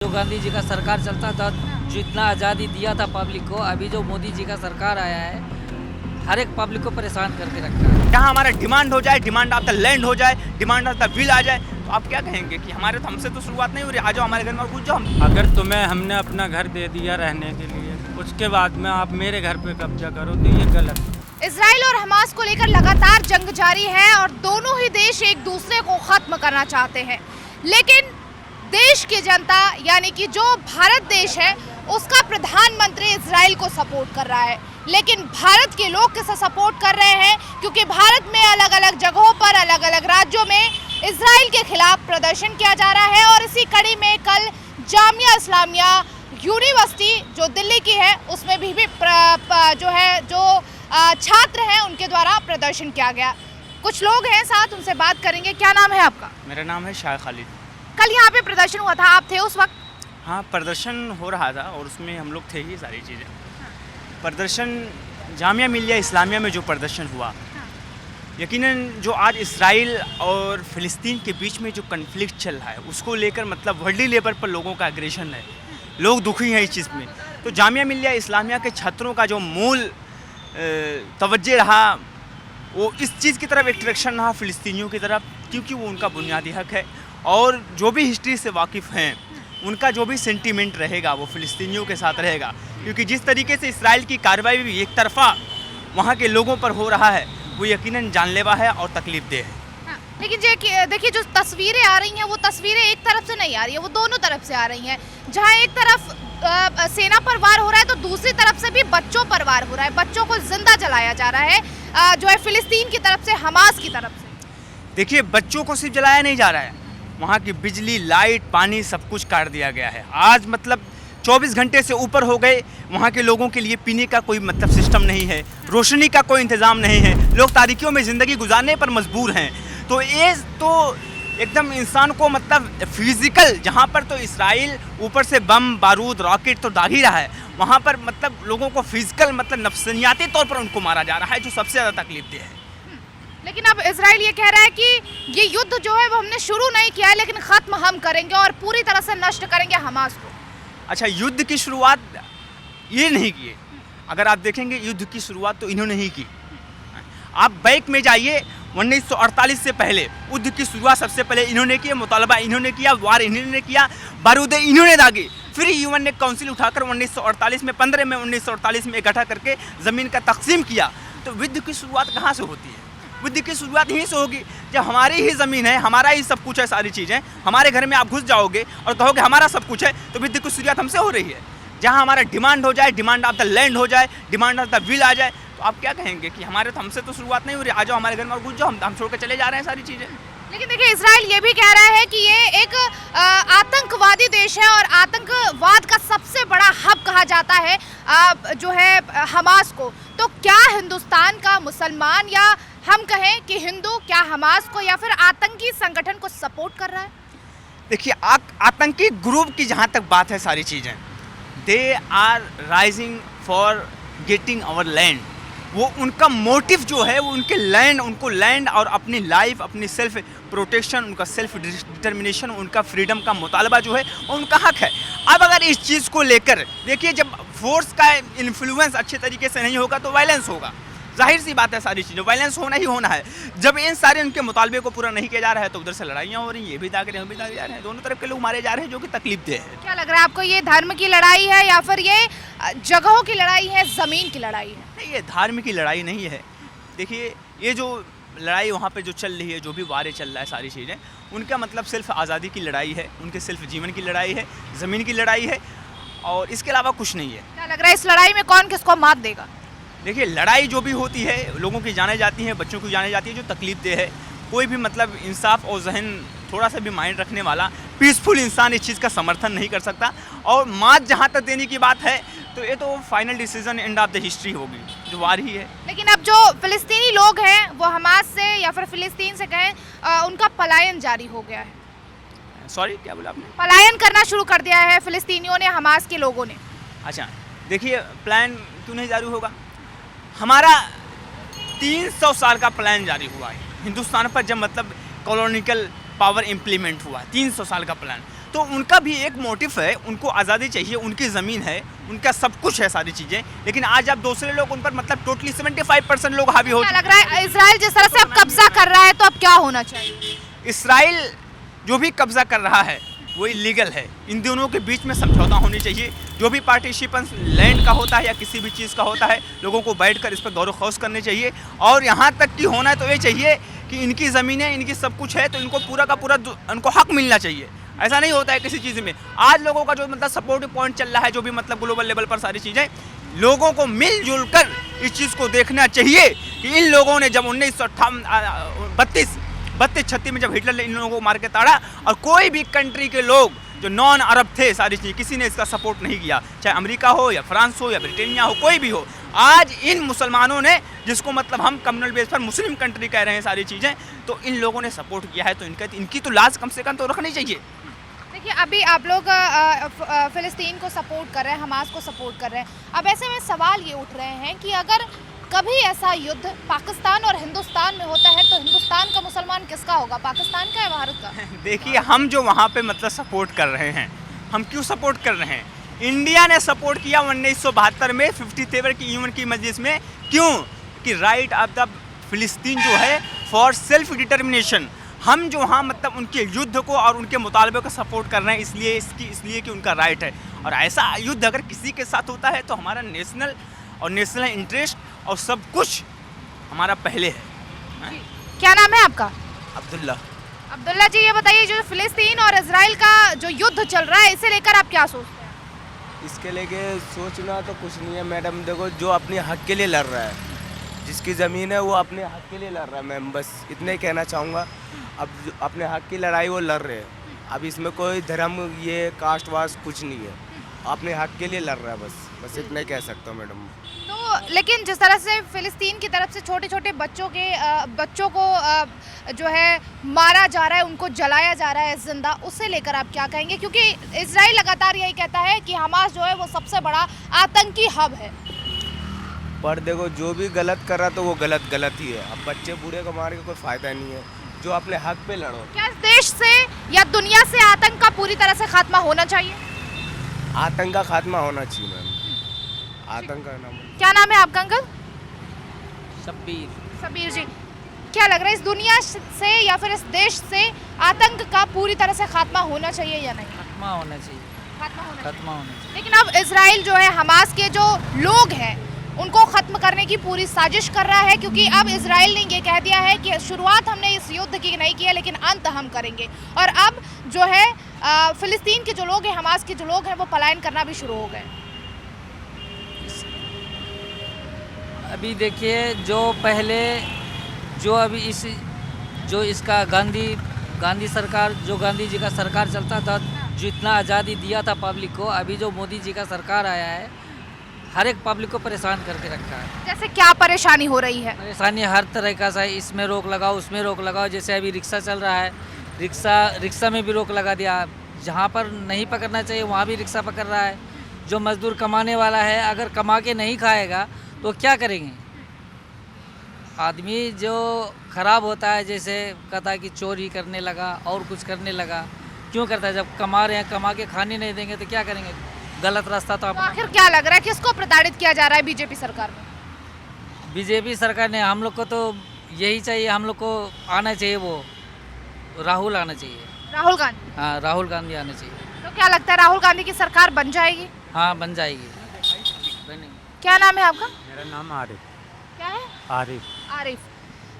जो गांधी जी का सरकार चलता था, जितना आज़ादी दिया था पब्लिक को, अभी जो मोदी जी का सरकार आया है, हर एक पब्लिक को परेशान करके रखा है। जहाँ हमारा डिमांड हो जाए, डिमांड ऑफ द लैंड हो जाए, डिमांड ऑफ द विल आ जाए, तो आप क्या कहेंगे कि हमारे तो हमसे तो शुरुआत नहीं हो रही, आ जाओ हमारे घर में और घुस जाओ। अगर तुम्हें हमने अपना घर दे दिया रहने के लिए, उसके बाद में आप मेरे घर पे कब्जा करो तो ये गलत है। इजराइल और हमास को लेकर लगातार जंग जारी है और दोनों ही देश एक दूसरे को खत्म करना चाहते हैं, लेकिन देश की जनता यानी कि जो भारत देश है उसका प्रधानमंत्री इजराइल को सपोर्ट कर रहा है। लेकिन भारत के लोग किसे सपोर्ट कर रहे हैं, क्योंकि भारत में अलग अलग जगहों पर अलग अलग राज्यों में इजराइल के खिलाफ प्रदर्शन किया जा रहा है। और इसी कड़ी में कल जामिया इस्लामिया यूनिवर्सिटी जो दिल्ली की है उसमें भी छात्र हैं उनके द्वारा प्रदर्शन किया गया। कुछ लोग हैं साथ, उनसे बात करेंगे। क्या नाम है आपका? मेरा नाम है शाह खालिद। कल यहाँ पे प्रदर्शन हुआ था, आप थे उस वक्त? हाँ, प्रदर्शन हो रहा था और उसमें हम लोग थे ही सारी चीज़ें। प्रदर्शन जामिया मिलिया इस्लामिया में जो प्रदर्शन हुआ, यकीनन जो आज इसराइल और फ़िलिस्तीन के बीच में जो कन्फ्लिक्ट चल रहा है उसको लेकर मतलब वर्ल्ड लेवल पर लोगों का एग्रेशन है, लोग दुखी हैं इस चीज़ में। तो जामिया मिलिया इस्लामिया के छात्रों का जो मूल तवज्जो रहा वो इस चीज़ की तरफ अट्रैक्शन रहा फ़िलिस्तीनियों की तरफ, क्योंकि वो उनका बुनियादी हक है और जो भी हिस्ट्री से वाकिफ़ हैं उनका जो भी सेंटीमेंट रहेगा वो फ़िलिस्तीनियों के साथ रहेगा। क्योंकि जिस तरीके से इसराइल की कार्रवाई भी एक तरफ़ा वहाँ के लोगों पर हो रहा है वो यकीनन जानलेवा है और तकलीफ़देह है। लेकिन देखिए जो तस्वीरें आ रही हैं वो तस्वीरें एक तरफ से नहीं आ रही है, वो दोनों तरफ से आ रही हैं। जहाँ एक तरफ सेना पर वार हो रहा है तो दूसरी तरफ से भी बच्चों पर वार हो रहा है, बच्चों को जिंदा जलाया जा रहा है जो है फ़िलिस्तीन की तरफ से, हमास की तरफ से। देखिए, बच्चों को सिर्फ जलाया नहीं जा रहा है, वहाँ की बिजली, लाइट, पानी सब कुछ काट दिया गया है। आज मतलब 24 घंटे से ऊपर हो गए, वहाँ के लोगों के लिए पीने का कोई मतलब सिस्टम नहीं है, रोशनी का कोई इंतज़ाम नहीं है, लोग तारीकियों में ज़िंदगी गुजारने पर मजबूर हैं। तो ये तो एकदम इंसान को मतलब फिज़िकल, जहाँ पर तो इसराइल ऊपर से बम बारूद रॉकेट तो दाग ही रहा है, वहाँ पर मतलब लोगों को फिज़िकल मतलब नफ्सियाती तौर पर उनको मारा जा रहा है, जो सबसे ज़्यादा तकलीफदेह है। लेकिन अब इजराइल ये कह रहा है कि ये युद्ध जो है वो हमने शुरू नहीं किया है, लेकिन ख़त्म हम करेंगे और पूरी तरह से नष्ट करेंगे हमास को। अच्छा, युद्ध की शुरुआत ये नहीं की। अगर आप देखेंगे युद्ध की शुरुआत तो इन्होंने ही की। आप बैक में जाइए, 1948 से पहले युद्ध की शुरुआत सबसे पहले इन्होंने की, मुतालबा इन्होंने किया, वार इन्होंने किया, बारूद इन्होंने दागे। फिर यूएन ने काउंसिल उठाकर 1948 में 15 में 1948 में इकट्ठा करके ज़मीन का तकसीम किया। तो युद्ध की शुरुआत कहाँ से होती है? युद्ध की शुरुआत यहीं से होगी जब हमारी ही ज़मीन है, हमारा ही सब कुछ है, सारी चीज़ें हमारे घर में आप घुस जाओगे और कहोगे हमारा सब कुछ है, तो युद्ध की शुरुआत हमसे हो रही है। जहाँ हमारा डिमांड हो जाए, डिमांड ऑफ द लैंड हो जाए, डिमांड ऑफ द विल आ जाए, तो आप क्या कहेंगे कि हमारे तो हमसे तो शुरुआत नहीं हो रही, आ जाओ हमारे घर में और घुस जाओ, हम छोड़ कर चले जा रहे हैं सारी चीज़ें। लेकिन देखिए, इजराइल ये भी कह रहा है कि ये एक आतंकवादी देश है और आतंकवाद का सबसे बड़ा हब कहा जाता है जो है हमास को। तो क्या हिंदुस्तान का मुसलमान या हम कहें कि हिंदू क्या हमास को या फिर आतंकी संगठन को सपोर्ट कर रहा है? देखिए, आतंकी ग्रुप की जहाँ तक बात है, सारी चीज़ें they are rising for getting our land. वो उनका मोटिव जो है वो उनके लैंड, उनको लैंड और अपनी लाइफ, अपनी सेल्फ प्रोटेक्शन, उनका सेल्फ डिटर्मिनेशन, उनका फ्रीडम का मुतालबा जो है वो उनका हक है। अब अगर इस चीज़ को लेकर देखिए, जब फोर्स का इन्फ्लुएंस अच्छे तरीके से नहीं होगा तो वायलेंस होगा, जाहिर सी बात है, सारी चीज़ें वायलेंस होना ही होना है। जब इन सारे उनके मुतालबे को पूरा नहीं किया जा रहा है तो उधर से लड़ाइयाँ हो रही हैं, ये भी दाग रहे हैं, हम भी दाग जा रहे हैं, दोनों तरफ के लोग मारे जा रहे हैं, जो कि तकलीफदेह है। क्या लग रहा है आपको, ये धर्म की लड़ाई है या फिर ये जगहों की लड़ाई है, ज़मीन की लड़ाई है? नहीं, ये धार्मिक की लड़ाई नहीं है। देखिए, ये जो लड़ाई वहाँ पे जो चल रही है, जो भी वारे चल रहा है, सारी चीज़ें उनका मतलब सिर्फ आज़ादी की लड़ाई है, उनके सिर्फ जीवन की लड़ाई है, ज़मीन की लड़ाई है और इसके अलावा कुछ नहीं है। क्या लग रहा है इस लड़ाई में कौन किसको मात देगा? देखिए, लड़ाई जो भी होती है लोगों की जाने जाती है, बच्चों की जाने जाती है, जो तकलीफदेह है। कोई भी मतलब इंसाफ और जहन थोड़ा सा भी माइंड रखने वाला पीसफुल इंसान इस चीज़ का समर्थन नहीं कर सकता। और मात जहाँ तक देने की बात है तो ये तो final decision end of the history होगी, जो वार ही है। लेकिन अब जो फ़िलिस्तीनी लोग हैं वो हमास से या फिर फ़िलिस्तीन से कहें उनका पलायन जारी हो गया है। सॉरी, क्या बोला आपने? पलायन करना शुरू कर दिया है फ़िलिस्तीनियों ने, हमास के लोगों ने। अच्छा, देखिए, प्लान क्यों नहीं जारी होगा? हमारा 300 साल का प्लान जारी हुआ है हिंदुस्तान पर, जब मतलब कॉलोनिकल पावर इम्प्लीमेंट हुआ, 300 साल का प्लान। तो उनका भी एक मोटिव है, उनको आज़ादी चाहिए, उनकी ज़मीन है, उनका सब कुछ है, सारी चीज़ें। लेकिन आज आप दूसरे लोग उन पर मतलब टोटली 75% लोग हावी हो क्या लग रहा है इजराइल जिस तरह से अब कब्जा कर रहा है तो अब क्या होना चाहिए? इसराइल जो भी कब्जा कर रहा है वो इलीगल है। इन दोनों के बीच में समझौता होनी चाहिए। जो भी पार्टिसिपेंट्स लैंड का होता है या किसी भी चीज़ का होता है, लोगों को बैठकर इस पर गौर खौस करने चाहिए। और यहाँ तक कि होना तो ये चाहिए कि इनकी ज़मीनें, इनकी सब कुछ है, तो इनको पूरा का पूरा उनको हक मिलना चाहिए। ऐसा नहीं होता है किसी चीज़ में। आज लोगों का जो मतलब सपोर्टिव पॉइंट चल रहा है, जो भी मतलब ग्लोबल लेवल पर सारी चीज़ें, लोगों को मिलजुल कर इस चीज़ को देखना चाहिए कि इन लोगों ने जब 1932-36 में जब हिटलर ने इन लोगों को मार के ताड़ा, और कोई भी कंट्री के लोग जो नॉन अरब थे, सारी चीज़ किसी ने इसका सपोर्ट नहीं किया, चाहे अमेरिका हो या फ्रांस हो या ब्रिटेनिया हो, कोई भी हो। आज इन मुसलमानों ने, जिसको मतलब हम कम्युनल बेस पर मुस्लिम कंट्री कह रहे हैं सारी चीज़ें, तो इन लोगों ने सपोर्ट किया है, तो इनकी तो लाज कम से कम तो रखनी चाहिए। देखिए अभी आप लोग फ़िलिस्तीन को सपोर्ट कर रहे हैं, हमास को सपोर्ट कर रहे हैं। अब ऐसे में सवाल ये उठ रहे हैं कि अगर कभी ऐसा युद्ध पाकिस्तान और हिंदुस्तान में होता है तो हिंदुस्तान का मुसलमान किसका होगा, पाकिस्तान का या भारत का? देखिए, हम जो वहाँ पे मतलब सपोर्ट कर रहे हैं, हम क्यों सपोर्ट कर रहे हैं? इंडिया ने सपोर्ट किया 1972 में 57 की यूएन की मजलिस में। क्यों? कि राइट ऑफ द फ़िलिस्तीन जो है फॉर सेल्फ डिटर्मिनेशन। हम जो वहाँ मतलब उनके युद्ध को और उनके मुतालबे को सपोर्ट कर रहे हैं, इसलिए कि उनका राइट है। और ऐसा युद्ध अगर किसी के साथ होता है तो हमारा नेशनल इंटरेस्ट और सब कुछ हमारा पहले है। क्या नाम है आपका? अब्दुल्ला जी, ये बताइए जो फ़िलिस्तीन और इजराइल का जो युद्ध चल रहा है, इसे लेकर आप क्या सोचते हैं? इसके लेके सोचना तो कुछ नहीं है मैडम। देखो, जो अपने हक के लिए लड़ रहा है, जिसकी ज़मीन है वो अपने हक के लिए लड़ रहा है। मैं बस इतना ही कहना चाहूँगा। अब अपने हक की लड़ाई वो लड़ रहे हैं। अब इसमें कोई धर्म, ये कास्ट वास्ट कुछ नहीं है, अपने हक के लिए लड़ रहा है। बस इतना ही कह सकता हूँ मैडम। तो लेकिन जिस तरह से फ़िलिस्तीन की तरफ से छोटे छोटे बच्चों को जो है मारा जा रहा है, उनको जलाया जा रहा है जिंदा, उससे लेकर आप क्या कहेंगे? क्योंकि इजराइल लगातार यही कहता है कि हमास जो है वो सबसे बड़ा आतंकी हब है। पर देखो, जो भी गलत कर रहा तो वो गलत ही है। अब बच्चे बूढ़े को मार के कोई फ़ायदा नहीं है। जो अपने हक पे लड़ो। क्या इस देश से या दुनिया से आतंक का पूरी तरह से खात्मा होना चाहिए? आतंक का खात्मा होना चाहिए मैम। आतंक का नाम क्या नाम है आपका अंकल? शब्बीर जी, क्या लग रहा है इस दुनिया से या फिर इस देश से आतंक का पूरी तरह से खात्मा होना चाहिए या नहीं? खात्मा होना चाहिए। लेकिन अब इजराइल जो है हमास के जो लोग हैं उनको ख़त्म करने की पूरी साजिश कर रहा है, क्योंकि अब इजराइल ने ये कह दिया है कि शुरुआत हमने इस युद्ध की नहीं की है, लेकिन अंत हम करेंगे। और अब जो है फ़िलिस्तीन के जो लोग हैं, हमास के जो लोग हैं, वो पलायन करना भी शुरू हो गए। अभी देखिए, जो इसका गांधी सरकार, जो गांधी जी का सरकार चलता था, जो इतना आज़ादी दिया था पब्लिक को, अभी जो मोदी जी का सरकार आया है, हर एक पब्लिक को परेशान करके रखा है। जैसे क्या परेशानी हो रही है? परेशानी हर तरह का है। इसमें रोक लगाओ, उसमें रोक लगाओ। जैसे अभी रिक्शा चल रहा है, रिक्शा में भी रोक लगा दिया। जहाँ पर नहीं पकड़ना चाहिए वहाँ भी रिक्शा पकड़ रहा है। जो मजदूर कमाने वाला है, अगर कमा के नहीं खाएगा तो क्या करेंगे? आदमी जो ख़राब होता है, जैसे कहता है कि चोरी करने लगा और कुछ करने लगा। क्यों करता है? जब कमा रहे हैं, कमा के खाने नहीं देंगे तो क्या करेंगे? गलत रास्ता तो आखिर क्या लग रहा है, किसको प्रताड़ित किया जा रहा है बीजेपी सरकार में? बीजेपी सरकार ने, हम लोग को तो यही चाहिए, हम लोग को आना चाहिए, वो राहुल आना चाहिए। राहुल गांधी? हाँ, राहुल गांधी आना चाहिए। तो क्या लगता है राहुल गांधी की सरकार बन जाएगी? हाँ, बन जाएगी। क्या नाम है आपका? मेरा नाम आरिफ। क्या है? आरिफ।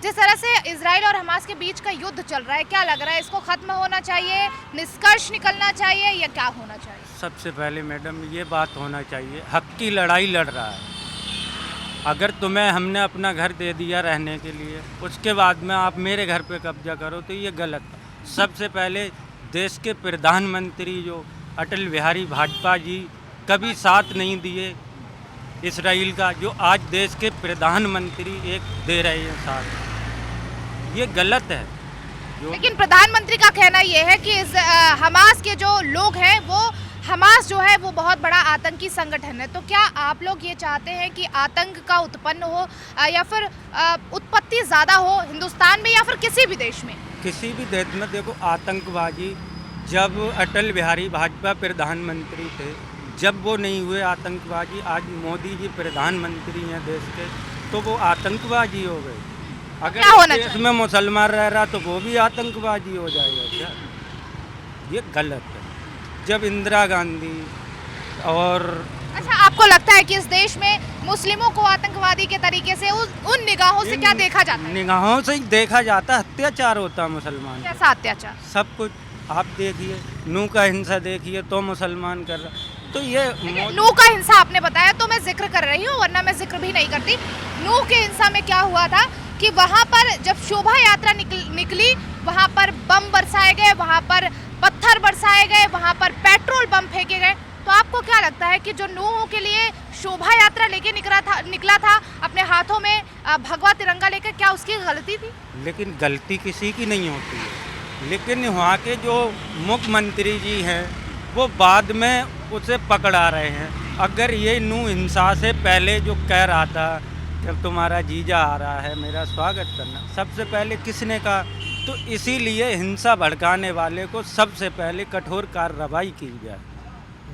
जिस तरह से इजराइल और हमास के बीच का युद्ध चल रहा है, क्या लग रहा है इसको खत्म होना चाहिए, निष्कर्ष निकलना चाहिए या क्या होना चाहिए? सबसे पहले मैडम ये बात होना चाहिए, हक की लड़ाई लड़ रहा है। अगर तुम्हें हमने अपना घर दे दिया रहने के लिए, उसके बाद में आप मेरे घर पे कब्जा करो तो ये गलत है। सबसे पहले देश के प्रधानमंत्री जो अटल बिहारी वाजपेयी जी कभी साथ नहीं दिए इसराइल का, जो आज देश के प्रधानमंत्री एक दे रहे हैं साथ, ये गलत है। लेकिन प्रधानमंत्री का कहना ये है कि हमास के जो लोग हैं, वो हमास जो है वो बहुत बड़ा आतंकी संगठन है। तो क्या आप लोग ये चाहते हैं कि आतंक का उत्पन्न हो या फिर उत्पत्ति ज़्यादा हो हिंदुस्तान में या फिर किसी भी देश में? किसी भी देश में देखो, आतंकबाजी जब अटल बिहारी भाजपा प्रधानमंत्री थे, जब वो नहीं हुए आतंकवादी, आज मोदी जी प्रधानमंत्री हैं देश के, तो वो आतंकवादी हो गए। क्या होना अगर देश में मुसलमान रह रहा तो वो भी आतंकवादी हो जाएगा क्या? ये गलत है। जब इंदिरा गांधी और अच्छा, आपको लगता है कि इस देश में मुस्लिमों को आतंकवादी के तरीके से उन निगाहों से क्या देखा जाता है? निगाहों से ही देखा जाता, अत्याचार होता है मुसलमान पे। कैसा अत्याचार? सब कुछ आप देखिए, नूह का हिंसा देखिए तो मुसलमान कर रहा, तो ये नूह का हिंसा आपने बताया तो मैं जिक्र कर रही हूँ, वरना मैं जिक्र भी नहीं करती। नूह के हिंसा में क्या हुआ था कि वहाँ पर जब शोभा यात्रा निकली, वहाँ पर बम बरसाए गए, वहाँ पर पत्थर बरसाए गए, वहाँ पर पेट्रोल बम फेंके गए। तो आपको क्या लगता है कि जो नूह के लिए शोभा यात्रा लेके निकला था अपने हाथों में भगवा तिरंगा लेकर, क्या उसकी गलती थी? लेकिन गलती किसी की नहीं होती है। लेकिन वहाँ के जो मुख्यमंत्री जी हैं वो बाद में उसे पकड़ा रहे हैं। अगर ये नूह हिंसा से पहले जो कह रहा था कि तुम्हारा जीजा आ रहा है मेरा स्वागत करना, सबसे पहले किसने कहा? तो इसीलिए हिंसा भड़काने वाले को सबसे पहले कठोर कार्रवाई की जाए।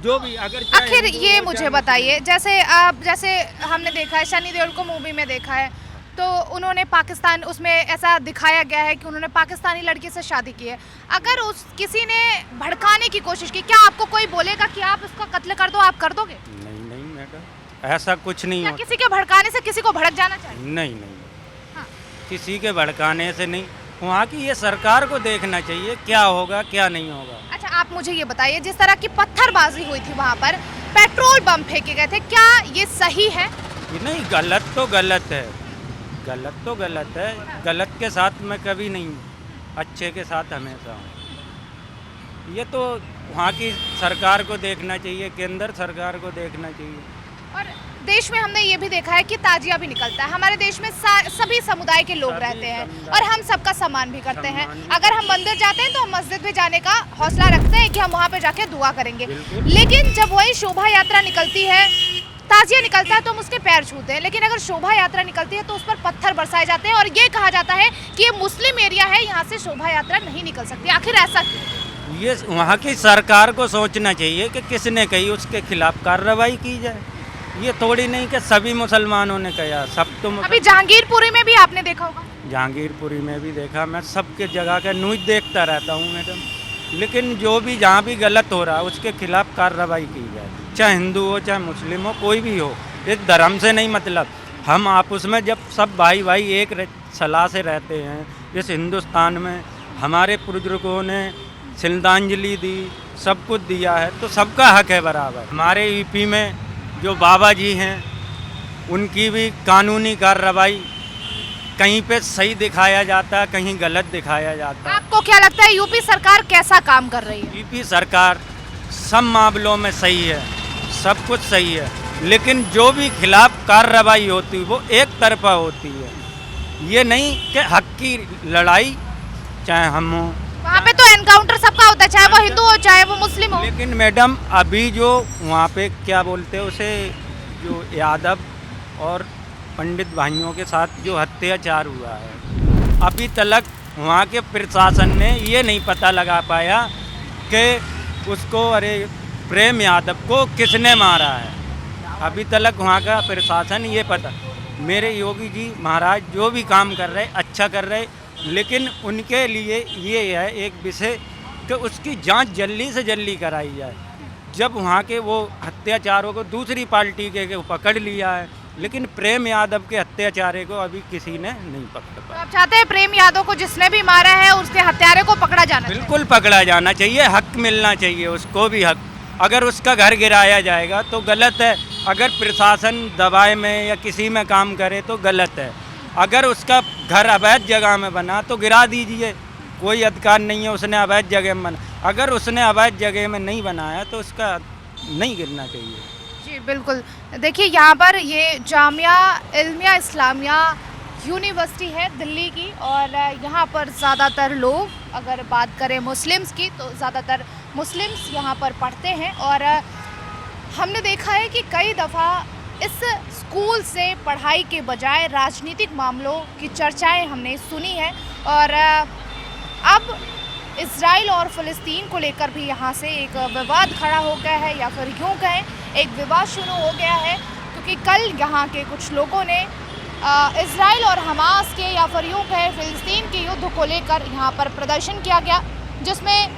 जो भी अगर आखिर ये मुझे बताइए, जैसे हमने देखा है, सनी देओल को मूवी में देखा है, तो उन्होंने पाकिस्तान, उसमें ऐसा दिखाया गया है कि उन्होंने पाकिस्तानी लड़की से शादी की है। अगर उस किसी ने भड़काने की कोशिश की, क्या आपको कोई बोलेगा कि आप उसका कत्ल कर दो, आप कर दोगे? नहीं मैडम, ऐसा कुछ नहीं क्या होता। किसी के भड़काने से किसी को भड़क जाना चाहिए? नहीं हाँ। किसी के भड़काने से नहीं। वहाँ की ये सरकार को देखना चाहिए क्या होगा क्या नहीं होगा। अच्छा, आप मुझे ये बताइए, जिस तरह की पत्थरबाजी हुई थी वहाँ पर, पेट्रोल बम फेंके गए थे, क्या ये सही है? ये नहीं, गलत तो गलत है, गलत तो गलत है। गलत के साथ मैं कभी नहीं हूँ, अच्छे के साथ हमेशा हूँ। ये तो वहाँ की सरकार को देखना चाहिए, केंद्र सरकार को देखना चाहिए। और देश में हमने ये भी देखा है कि ताजिया भी निकलता है। हमारे देश में सभी समुदाय के लोग रहते हैं और हम सबका सम्मान भी करते हैं। अगर हम मंदिर जाते हैं तो हम मस्जिद में जाने का हौसला रखते हैं कि हम वहाँ पे जाके दुआ करेंगे। लेकिन जब वही शोभा यात्रा निकलती है, ताजिया निकलता है, तो हम उसके पैर छूते हैं। लेकिन अगर शोभा यात्रा निकलती है तो उस पर पत्थर बरसाए जाते हैं और ये कहा जाता है कि ये मुस्लिम एरिया है, यहाँ से शोभा यात्रा नहीं निकल सकती। आखिर ऐसा क्यों? ये वहाँ की सरकार को सोचना चाहिए कि किसने कही उसके खिलाफ कार्रवाई की जाए। ये थोड़ी नहीं कि सभी मुसलमानों ने कहा, सब तो अभी जहांगीरपुरी में भी आपने देखा होगा। जहांगीरपुरी में भी देखा, मैं सबके जगह का न्यूज़ देखता रहता हूँ मैडम। लेकिन जो भी जहाँ भी गलत हो रहा है उसके खिलाफ कार्रवाई की जाए, चाहे हिंदू हो चाहे मुस्लिम हो, कोई भी हो। इस धर्म से नहीं मतलब, हम आपस में जब सब भाई भाई एक सलाह से रहते हैं। इस हिंदुस्तान में हमारे बुजुर्गों ने श्रद्धांजलि दी, सब कुछ दिया है, तो सबका हक है बराबर। हमारे यूपी में जो बाबा जी हैं उनकी भी कानूनी कार्रवाई कहीं पे सही दिखाया जाता है, कहीं गलत दिखाया जाता है। आपको क्या लगता है यूपी सरकार कैसा काम कर रही है? यूपी सरकार सब मामलों में सही है, सब कुछ सही है, लेकिन जो भी खिलाफ कार्रवाई होती है वो एक तरफा होती है। ये नहीं कि हक की लड़ाई चाहे हम हो, वहाँ पे तो एनकाउंटर सबका होता है, चाहे वो हिंदू हो चाहे वो मुस्लिम हो। लेकिन मैडम अभी जो वहाँ पे क्या बोलते हैं उसे, जो यादव और पंडित भाइयों के साथ जो अत्याचार हुआ है, अभी तक वहाँ के प्रशासन ने ये नहीं पता लगा पाया कि उसको, अरे प्रेम यादव को किसने मारा है। अभी तक वहाँ का प्रशासन ये पता, मेरे योगी जी महाराज जो भी काम कर रहे अच्छा कर रहे, लेकिन उनके लिए ये है एक विषय कि उसकी जांच जल्दी से जल्दी कराई जाए। जब वहाँ के वो अत्याचारों को दूसरी पार्टी के पकड़ लिया है, लेकिन प्रेम यादव के अत्याचारी को अभी किसी ने नहीं पकड़ पाया। आप चाहते हैं प्रेम यादव को जिसने भी मारा है उसके हत्यारे को पकड़ा जाना चाहिए? बिल्कुल पकड़ा जाना चाहिए, हक मिलना चाहिए उसको भी हक। अगर उसका घर गिराया जाएगा तो गलत है, अगर प्रशासन दबाए में या किसी में काम करे तो गलत है। अगर उसका घर अवैध जगह में बना तो गिरा दीजिए, कोई अधिकार नहीं है उसने अवैध जगह में बना। अगर उसने अवैध जगह में नहीं बनाया तो उसका नहीं गिरना चाहिए। जी बिल्कुल। देखिए यहाँ पर ये जामिया इल्मिया इस्लामिया यूनिवर्सिटी है दिल्ली की, और यहाँ पर ज़्यादातर लोग, अगर बात करें मुस्लिम्स की, तो ज़्यादातर मुस्लिम्स यहाँ पर पढ़ते हैं। और हमने देखा है कि कई दफ़ा इस स्कूल से पढ़ाई के बजाय राजनीतिक मामलों की चर्चाएं हमने सुनी है। और अब इजराइल और फ़लस्तीन को लेकर भी यहाँ से एक विवाद खड़ा हो गया है, या फिर यूँ कहें एक विवाद शुरू हो गया है, क्योंकि कल यहाँ के कुछ लोगों ने इजराइल और हमास के, या फिर यूँ कहें फ़लस्तीन के युद्ध को लेकर यहाँ पर प्रदर्शन किया गया, जिसमें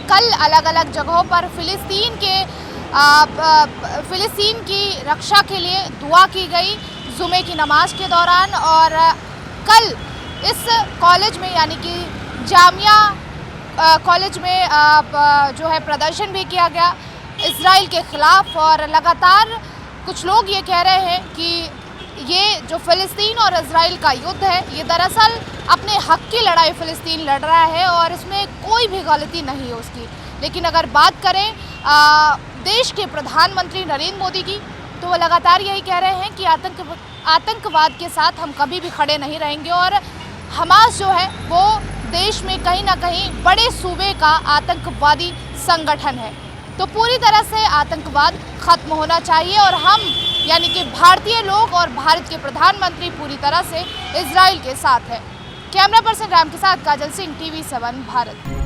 कल अलग अलग जगहों पर फ़लस्तीन की रक्षा के लिए दुआ की गई जुमे की नमाज के दौरान। और कल इस कॉलेज में यानी कि जामिया कॉलेज में जो है प्रदर्शन भी किया गया इजराइल के ख़िलाफ़। और लगातार कुछ लोग ये कह रहे हैं कि ये जो फ़लस्तीन और इजराइल का युद्ध है, ये दरअसल अपने हक़ की लड़ाई फ़लस्तीन लड़ रहा है और इसमें कोई भी गलती नहीं है उसकी। लेकिन अगर बात करें देश के प्रधानमंत्री नरेंद्र मोदी की, तो वो लगातार यही कह रहे हैं कि आतंकवाद के साथ हम कभी भी खड़े नहीं रहेंगे। और हमास जो है वो देश में कहीं ना कहीं बड़े सूबे का आतंकवादी संगठन है, तो पूरी तरह से आतंकवाद खत्म होना चाहिए। और हम यानी कि भारतीय लोग और भारत के प्रधानमंत्री पूरी तरह से इजराइल के साथ है। कैमरा पर्सन राम के साथ काजल सिंह, TV7 भारत।